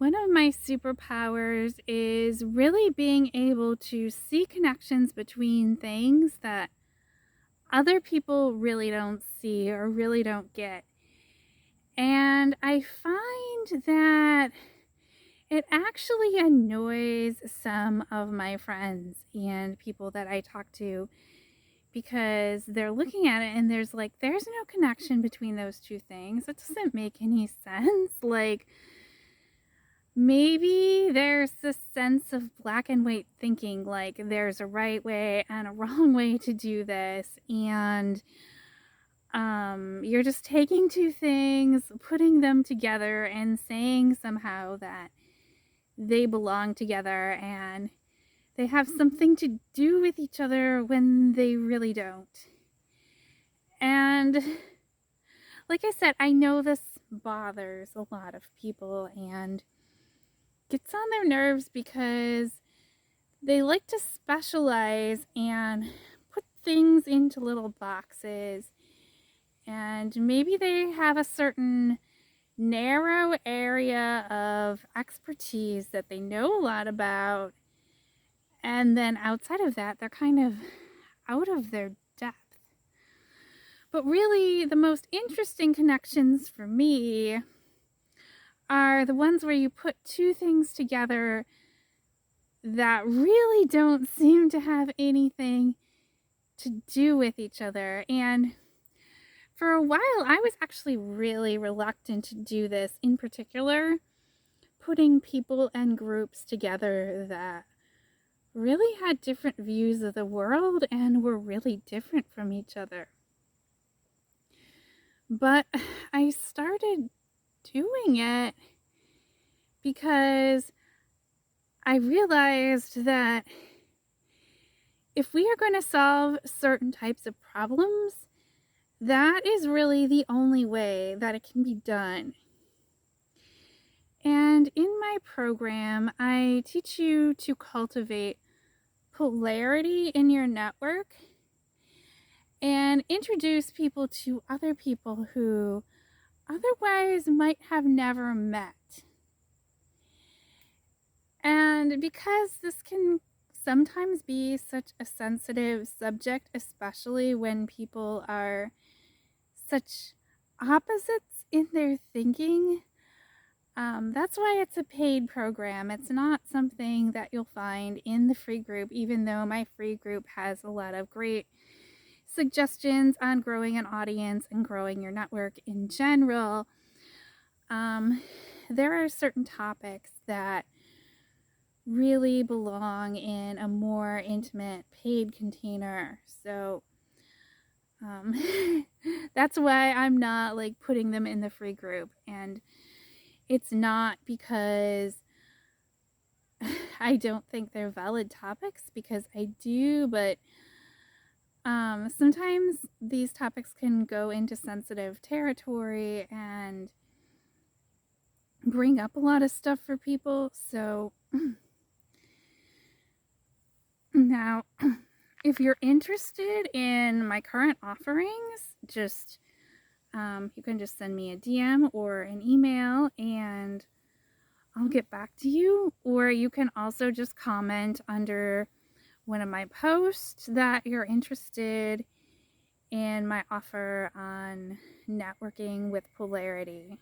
One of my superpowers is really being able to see connections between things that other people really don't see or really don't get. And I find that it actually annoys some of my friends and people that I talk to because they're looking at it and there's no connection between those two things. It doesn't make any sense. Maybe there's this sense of black and white thinking, like there's a right way and a wrong way to do this, and you're just taking two things, putting them together, and saying somehow that they belong together and they have something to do with each other when they really don't. And like I said, I know this bothers a lot of people and gets on their nerves because they like to specialize and put things into little boxes. And maybe they have a certain narrow area of expertise that they know a lot about. And then outside of that, they're kind of out of their depth. But really, the most interesting connections for me are the ones where you put two things together that really don't seem to have anything to do with each other. And for a while, I was actually really reluctant to do this, in particular, putting people and groups together that really had different views of the world and were really different from each other. But I started doing it because I realized that if we are going to solve certain types of problems, that is really the only way that it can be done. And in my program, I teach you to cultivate polarity in your network and introduce people to other people who otherwise might have never met. And because this can sometimes be such a sensitive subject, especially when people are such opposites in their thinking, that's why it's a paid program. It's not something that you'll find in the free group, even though my free group has a lot of great suggestions on growing an audience and growing your network in general. There are certain topics that really belong in a more intimate paid container. So that's why I'm not putting them in the free group. And it's not because I don't think they're valid topics, because I do, but sometimes these topics can go into sensitive territory and bring up a lot of stuff for people. So now, if you're interested in my current offerings, you can just send me a DM or an email and I'll get back to you. Or you can also just comment under one of my posts that you're interested in my offer on networking with polarity.